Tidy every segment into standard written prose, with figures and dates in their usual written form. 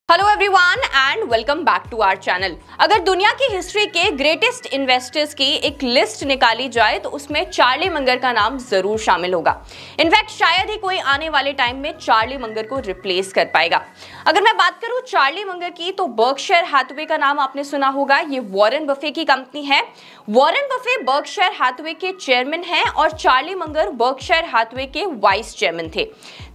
Hello everyone and welcome back to our channel. अगर दुनिया की हिस्ट्री के ग्रेटेस्ट इन्वेस्टर्स की एक लिस्ट निकाली जाए तो उसमें चार्ली मंगर का नाम जरूर शामिल होगा। इनफैक्ट शायद ही कोई आने वाले टाइम में चार्ली मंगर को रिप्लेस कर पाएगा। अगर मैं बात करूं चार्ली मंगर की तो बर्कशायर हैथवे का नाम आपने सुना होगा। ये वॉरेन बफे की कंपनी है। वॉरेन बफे बर्कशायर हैथवे के चेयरमैन हैं और चार्ली मंगर बर्कशायर हैथवे के वाइस चेयरमैन थे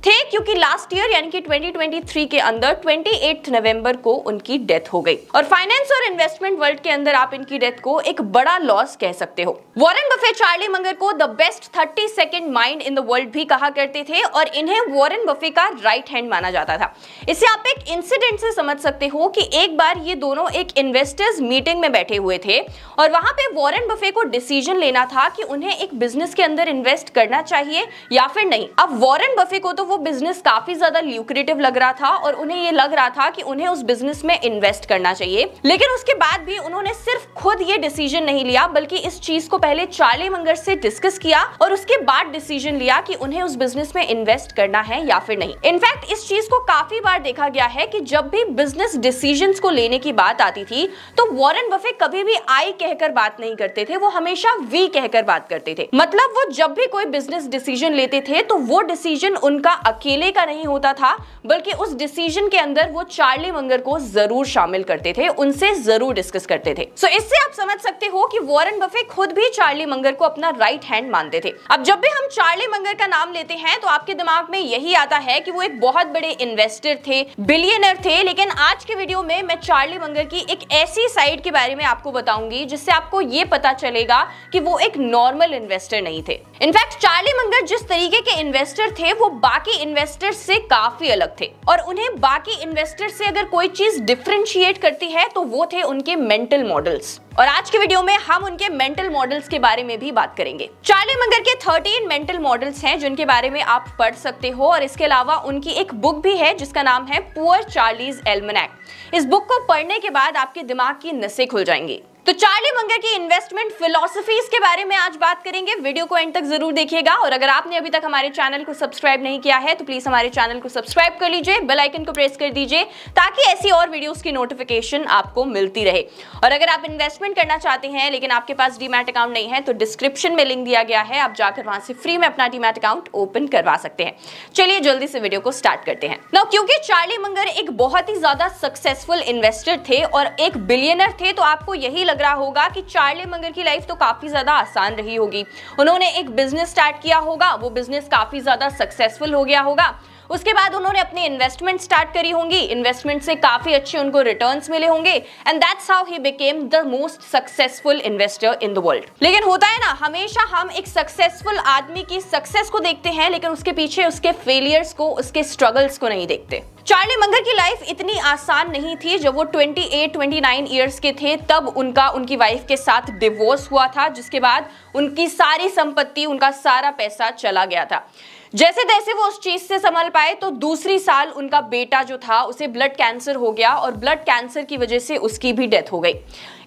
क्योंकि लास्ट ईयर यानी कि 2023 के अंदर 28 नवंबर को उनकी डेथ हो गई। और फाइनेंस और इन्वेस्टमेंट वर्ल्ड के अंदर आप इनकी डेथ को एक बड़ा लॉस कह सकते हो। वॉरेन बफे चार्ली मंगर को the best 32nd mind in the world भी कहा करते थे और इन्हें वॉरेन बफे का राइट हैंड माना जाता था। इसे आप एक इंसिडेंट से समझ सकते हो कि एक बार ये दोनों एक इन्वेस्टर्स मीटिंग में बैठे हुए थे और वहां पे वॉरेन बफे को डिसीजन लेना था कि उन्हें एक बिजनेस के अंदर इन्वेस्ट करना चाहिए या फिर नहीं। अब वॉरेन बफे को तो वो बिजनेस काफी ज्यादा ल्यूक्रेटिव लग रहा था और उन्हें ये लग रहा था कि उन्हें उस बिजनेस में इन्वेस्ट करना चाहिए, लेकिन उसके बाद भी उन्होंने सिर्फ खुद ये डिसीजन नहीं लिया बल्कि इस चीज को पहले चार्ली मंगर से डिस्कस किया और उसके बाद डिसीजन लिया कि उन्हें उस बिजनेस में इन्वेस्ट करना है या फिर नहीं। इनफैक्ट इस चीज को काफी बार देखा गया है कि जब भी बिजनेस डिसीजंस को लेने की बात आती थी तो वॉरेन बफे कभी भी आई कहकर बात नहीं करते थे, वो हमेशा वी कहकर बात करते थे। मतलब वो जब भी कोई बिजनेस डिसीजन लेते थे तो वो डिसीजन उनका अकेले का नहीं होता था बल्कि उस डिसीजन के अंदर वो चार्ली मंगर को जरूर शामिल करते थे, उनसे जरूर डिस्कस करते थे। सो इससे आप समझ सकते हो कि वॉरेन बफे खुद भी चार्ली मंगर को अपना राइट हैंड मानते थे। अब जब भी हम चार्ली मंगर का नाम लेते हैं तो आपके दिमाग में यही आता है कि वो एक बहुत बड़े इन्वेस्टर थे, बिलियनर थे, लेकिन आज के वीडियो में मैं चार्ली मंगर की एक ऐसी साइड के बारे में आपको बताऊंगी जिससे आपको ये पता चलेगा कि वो एक नॉर्मल इन्वेस्टर नहीं थे। इनफैक्ट चार्ली मंगर जिस तरीके के इन्वेस्टर थे वो बाकी इन्वेस्टर से काफी अलग थे और उन्हें बाकी इन्वेस्टर से अगर कोई चीज डिफरेंशिएट करती है तो वो थे उनके मेंटल मॉडल्स। और आज के वीडियो में हम उनके मेंटल मॉडल्स के बारे में भी बात करेंगे। चार्ली मंगर के 13 मेंटल मॉडल्स हैं जिनके बारे में आप पढ़ सकते हो और इसके अलावा उनकी एक बुक भी है जिसका नाम है पुअर चार्लीज एल्मनैक। इस बुक को पढ़ने के बाद आपके दिमाग की नसें खुल जाएंगी। तो चार्ली मंगर की इन्वेस्टमेंट फिलॉसफीज के बारे में आज बात करेंगे। वीडियो को एंड तक जरूर देखिएगा और अगर आपने अभी तक हमारे चैनल को सब्सक्राइब नहीं किया है तो प्लीज हमारे चैनल को सब्सक्राइब कर लीजिए, बेल आइकन को प्रेस कर दीजिए ताकि ऐसी और वीडियोस की नोटिफिकेशन आपको मिलती रहे। और अगर आप इन्वेस्टमेंट करना चाहते हैं लेकिन आपके पास डीमैट अकाउंट नहीं है तो डिस्क्रिप्शन में लिंक दिया गया है, आप जाकर वहां से फ्री में अपना डीमैट अकाउंट ओपन करवा सकते हैं। चलिए जल्दी से वीडियो को स्टार्ट करते हैं। नाउ क्योंकि चार्ली मंगर एक बहुत ही ज्यादा सक्सेसफुल इन्वेस्टर थे और एक बिलियनर थे तो आपको यही लग रहा होगा कि चार्ली मंगर की लाइफ तो काफी ज्यादा आसान रही होगी। उन्होंने एक बिजनेस स्टार्ट किया होगा, वो बिजनेस काफी ज्यादा सक्सेसफुल हो गया होगा, उसके बाद उन्होंने अपनी इन्वेस्टमेंट स्टार्ट करी होंगी, इन्वेस्टमेंट से काफी अच्छे उनको रिटर्न्स मिले होंगे and that's how he became the most successful investor in the world. लेकिन होता है ना, हमेशा हम एक सक्सेसफुल आदमी की सक्सेस को देखते हैं लेकिन उसके पीछे उसके फेलियर्स को, उसके स्ट्रगल्स को नहीं देखते। चार्ली मंगर की लाइफ इतनी आसान नहीं थी। जब वो 28-29 इयर्स के थे तब उनकी वाइफ के साथ डिवोर्स हुआ था, जिसके बाद उनकी सारी संपत्ति, उनका सारा पैसा चला गया था। जैसे तैसे वो उस चीज से संभल पाए तो दूसरी साल उनका बेटा जो था उसे ब्लड कैंसर हो गया और ब्लड कैंसर की वजह से उसकी भी डेथ हो गई।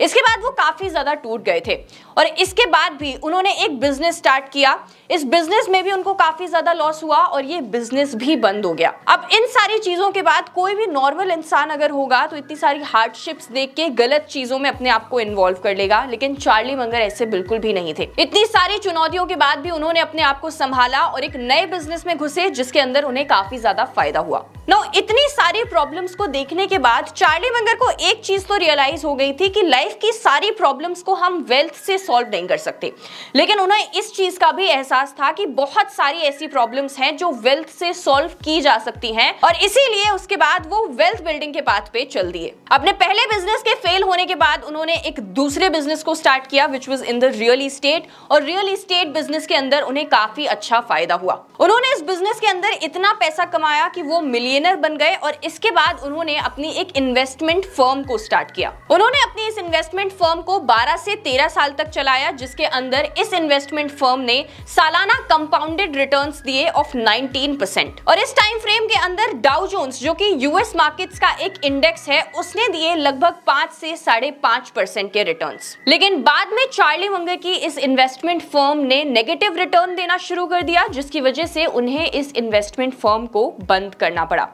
इसके बाद वो काफी ज्यादा टूट गए थे और इसके बाद भी उन्होंने एक बिजनेस स्टार्ट किया। इस बिजनेस में भी उनको काफी ज्यादा लॉस हुआ और ये बिजनेस भी बंद हो गया। अब इन सारी चीजों के बाद कोई भी नॉर्मल इंसान अगर होगा तो इतनी सारी हार्डशिप्स देख के गलत चीजों में अपने आप को इन्वॉल्व कर लेगा, लेकिन चार्ली मंगर ऐसे बिल्कुल भी नहीं थे। इतनी सारी चुनौतियों के बाद भी उन्होंने अपने आप को संभाला और एक नए बिजनेस में घुसे जिसके अंदर उन्हें काफी ज्यादा फायदा हुआ। नो इतनी सारी प्रॉब्लम्स को देखने के बाद चार्ली मंगर को एक चीज तो रियलाइज हो गई थी कि लाइफ की सारी प्रॉब्लम्स को हम वेल्थ से सॉल्व नहीं कर सकते, लेकिन उन्हें इस चीज का भी एहसास था कि बहुत सारी ऐसी प्रॉब्लम्स हैं जो वेल्थ से सॉल्व की जा सकती हैं और इसीलिए उसके बाद वो वेल्थ बिल्डिंग के पाथ पे चल दिए। अपने पहले बिजनेस के फेल होने के बाद उन्होंने एक दूसरे बिजनेस को स्टार्ट किया which was in the real estate और रियल एस्टेट बिजनेस के अंदर उन्हें काफी अच्छा फायदा हुआ। उन्होंने इस बिजनेस के अंदर इतना पैसा कमाया कि वो मिलियनर बन गए और इसके बाद उन्होंने अपनी एक इन्वेस्टमेंट फर्म को स्टार्ट किया। उन्होंने अपनी इस इन्वेस्टमेंट फर्म को 12 से 13 साल तक चलाया, जिसके अंदर इस इन्वेस्टमेंट फर्म ने सालाना कंपाउंडेड रिटर्न्स दिए ऑफ 19%। और इस टाइम फ्रेम के अंदर डाउ जोन्स जो कि यूएस मार्केट्स का एक इंडेक्स है उसने दिए लगभग 5 से 5.5% के रिटर्न्स। लेकिन बाद में चार्ली मंगर की इस इन्वेस्टमेंट फर्म ने नेगेटिव रिटर्न देना शुरू कर दिया, जिसकी वजह से उन्हें इस इन्वेस्टमेंट फर्म को बंद करना पड़ा।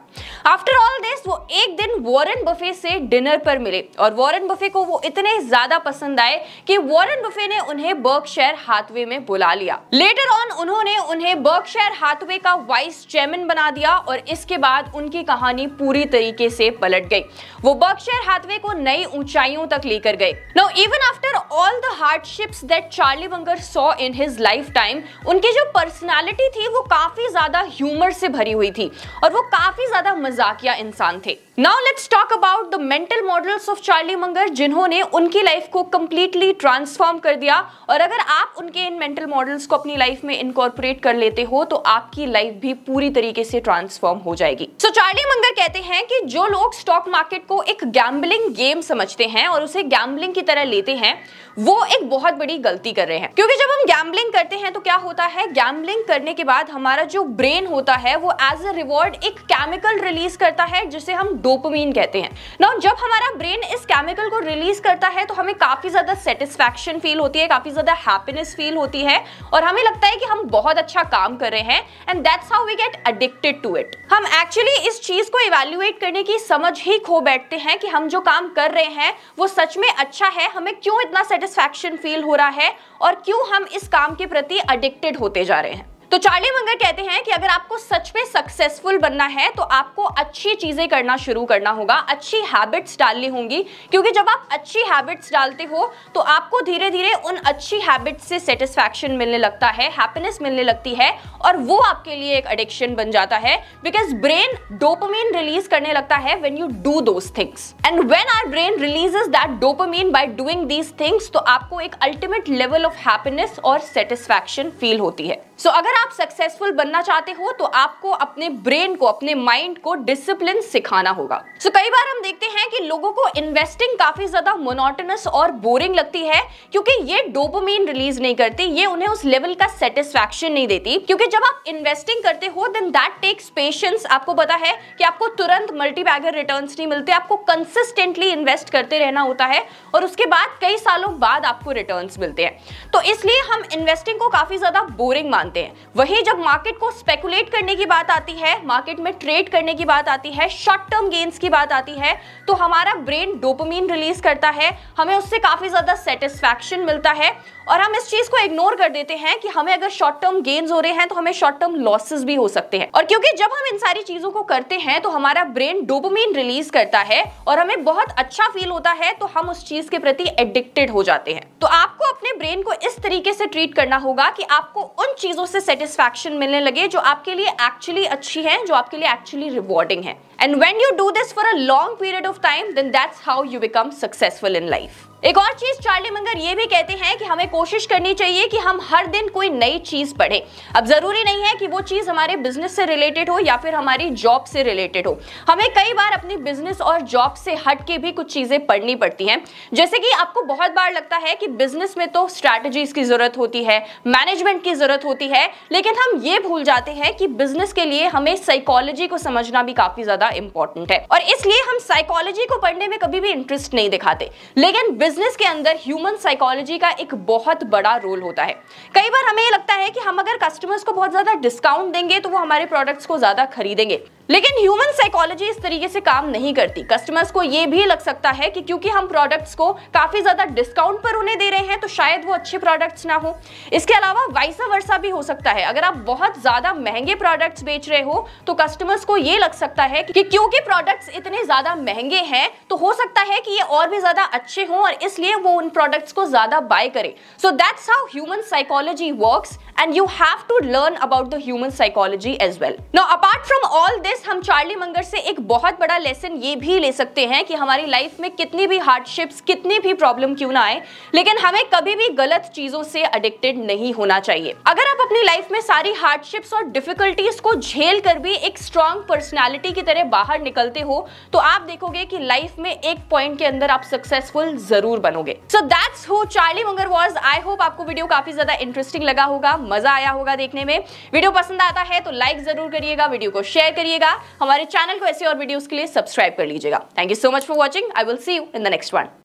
आफ्टर ऑल दिस वो एक दिन वॉरेन बफे से डिनर पर मिले और वॉरेन बफे को वो इतने ज्यादा पसंद आए कि वॉरेन बफे ने उन्हें बर्कशायर हाथवे में बुला लिया। लेटर ऑन उन्होंने उन्हें बर्कशायर हाथवे का वाइस चेयरमैन बना दिया और इसके बाद उनकी कहानी पूरी तरीके से पलट गई। वो बर्कशायर हाथवे को नई ऊंचाइयों तक लेकर गए। Now even after all the hardships that Charlie Munger saw in his life time, उनकी जो पर्सनालिटी थी वो काफी ज्यादा ह्यूमर से भरी हुई थी और वो काफी ज्यादा मजाकिया इंसान थे। Now let's talk about the mental models of Charlie Munger, जिन्होंने उनकी लाइफ को कंप्लीटली ट्रांसफॉर्म कर दिया। और अगर आप उनके इन मेंटल मॉडल्स को अपनी लाइफ में इनकॉर्पोरेट कर लेते हो तो आपकी लाइफ भी पूरी तरीके से ट्रांसफॉर्म हो जाएगी। सो चार्ली मंगर कहते हैं कि जो लोग स्टॉक मार्केट को एक गैम्बलिंग गेम समझते हैं और उसे गैम्बलिंग की तरह लेते हैं, वो एक बहुत बड़ी गलती कर रहे हैं। क्योंकि जब हम गैम्बलिंग करते हैं तो क्या होता है, गैम्बलिंग करने के बाद हमारा जो ब्रेन होता है वो एज अ रिवॉर्ड एक केमिकल रिलीज करता है जिसे हम डोपामिन कहते हैं। नाउ जब हमारा ब्रेन इस केमिकल को रिलीज करता है तो हमें काफी ज्यादा सेटिस्फैक्शन फील होती है, काफी ज्यादा हैप्पीनेस फील होती है और हमें लगता है कि हम बहुत अच्छा काम कर रहे हैं and that's how we get addicted to it. हम एक्चुअली इस चीज को इवैल्यूएट करने की समझ ही खो बैठते हैं कि हम जो काम कर रहे हैं वो सच में अच्छा है, हमें क्यों इतना सेटिस्फैक्शन फील हो रहा है और क्यों हम इस काम के प्रति एडिक्टेड होते जा रहे हैं। तो चार्ली मंगर कहते हैं कि अगर आपको सच में सक्सेसफुल बनना है तो आपको अच्छी चीजें करना शुरू करना होगा, अच्छी हैबिट्स डालनी होंगी, क्योंकि जब आप अच्छी हैबिट्स डालते हो तो आपको धीरे धीरे उन अच्छी हैबिट्स से सेटिस्फैक्शन मिलने लगता है, हैप्पीनेस मिलने लगती है और वो आपके लिए एक एडिक्शन बन जाता है। बिकॉज ब्रेन डोपामिन रिलीज करने लगता है when you do those things and when our brain releases that dopamine by doing these things, तो आपको एक अल्टीमेट लेवल ऑफ हैप्पीनेस और सेटिस्फैक्शन फील होती है। सो अगर आप सक्सेसफुल बनना चाहते हो तो आपको अपने ब्रेन को, अपने माइंड को डिसिप्लिन सिखाना होगा। सो कई बार हम देखते हैं कि लोगों को इन्वेस्टिंग काफी ज्यादा मोनोटोनस और बोरिंग लगती है क्योंकि ये डोपामिन रिलीज नहीं करती, ये उन्हें उस लेवल का सेटिस्फैक्शन नहीं देती। क्योंकि जब आप इन्वेस्टिंग करते हो देन दैट टेक्स पेशेंस। आपको पता है कि आपको तुरंत मल्टीबैगर रिटर्न्स नहीं मिलते, आपको कंसिस्टेंटली इन्वेस्ट करते रहना होता है और उसके बाद कई सालों बाद आपको रिटर्न्स मिलते हैं। तो इसलिए हम इन्वेस्टिंग को काफी ज्यादा बोरिंग मानते हैं। वहीं जब मार्केट को स्पेकुलेट करने की बात आती है, मार्केट में ट्रेड करने की बात आती है, शॉर्ट टर्म गेन्स की बात आती है, तो हमारा ब्रेन डोपामिन रिलीज करता है, हमें उससे काफी ज्यादा सेटिस्फैक्शन मिलता है और हम इस चीज को इग्नोर कर देते हैं कि हमें अगर शॉर्ट टर्म गेन्स हो रहे हैं तो हमें शॉर्ट टर्म लॉसेस भी हो सकते हैं। और क्योंकि जब हम इन सारी चीजों को करते हैं तो हमारा ब्रेन डोपामिन रिलीज करता है और हमें बहुत अच्छा फील होता है, तो हम उस चीज के प्रति एडिक्टेड हो जाते हैं। तो आपको अपने ब्रेन को इस तरीके से ट्रीट करना होगा कि आपको उन चीजों से सेटिस्फैक्शन मिलने लगे जो आपके लिए एक्चुअली अच्छी है, जो आपके लिए एक्चुअली रिवॉर्डिंग है। And when you do this for a long period of time, then that's how you become successful in life. एक और चीज चार्ली मंगर ये भी कहते हैं कि हमें कोशिश करनी चाहिए कि हम हर दिन कोई नई चीज पढ़ें। अब जरूरी नहीं है कि वो चीज हमारे बिजनेस से रिलेटेड हो या फिर हमारी जॉब से रिलेटेड हो, हमें कई बार अपनी बिजनेस और जॉब से हट के भी कुछ चीजें पढ़नी पड़ती हैं। जैसे कि आपको बहुत बार लगता है कि बिजनेस में तो स्ट्रैटेजीज की जरूरत होती है, मैनेजमेंट की जरूरत होती है, लेकिन हम ये भूल जाते हैं कि बिजनेस के लिए हमें साइकोलॉजी को समझना भी काफी ज्यादा इंपॉर्टेंट है और इसलिए हम साइकोलॉजी को पढ़ने में कभी भी इंटरेस्ट नहीं दिखाते। लेकिन बिजनेस के अंदर ह्यूमन साइकोलॉजी का एक बहुत बड़ा रोल होता है। कई बार हमें लगता है कि हम अगर कस्टमर्स को बहुत ज्यादा डिस्काउंट देंगे तो वो हमारे प्रोडक्ट्स को ज्यादा खरीदेंगे, लेकिन ह्यूमन साइकोलॉजी इस तरीके से काम नहीं करती। कस्टमर्स को ये भी लग सकता है कि क्योंकि हम प्रोडक्ट्स को काफी ज्यादा डिस्काउंट पर उन्हें दे रहे हैं तो शायद वो अच्छे प्रोडक्ट्स ना हो। इसके अलावा वाइस वर्सा भी हो सकता है, अगर आप बहुत ज्यादा महंगे प्रोडक्ट्स बेच रहे हो तो कस्टमर्स को ये लग सकता है कि क्योंकि प्रोडक्ट्स इतने ज्यादा महंगे हैं तो हो सकता है कि ये और भी ज्यादा अच्छे हों और इसलिए वो उन प्रोडक्ट्स को ज्यादा बाय करें। So that's how human psychology works and you have to learn about the human psychology as well. Now apart from all this, guys, हम चार्ली मंगर से एक बहुत बड़ा लेसन ये भी ले सकते हैं कि हमारी लाइफ में कितनी भी हार्डशिप्स, कितनी भी प्रॉब्लम क्यों ना आए, लेकिन हमें कभी भी गलत चीजों से एडिक्टेड नहीं होना चाहिए। अगर आप अपनी लाइफ में सारी हार्डशिप्स और डिफिकल्टीज को झेल कर भी एक स्ट्रॉन्ग पर्सनालिटी की तरह बाहर निकलते हो, तो आप देखोगे कि लाइफ में एक पॉइंट के अंदर आप सक्सेसफुल जरूर बनोगे। So that's who Charlie Munger was. I hope आपको वीडियो काफी ज्यादा इंटरेस्टिंग लगा होगा, मजा आया होगा देखने में। वीडियो पसंद आता है तो लाइक जरूर करिएगा, वीडियो को शेयर करिएगा, हमारे चैनल को ऐसे और वीडियोस के लिए सब्सक्राइब कर लीजिएगा। Thank you so much for watching. I will see you in the next one.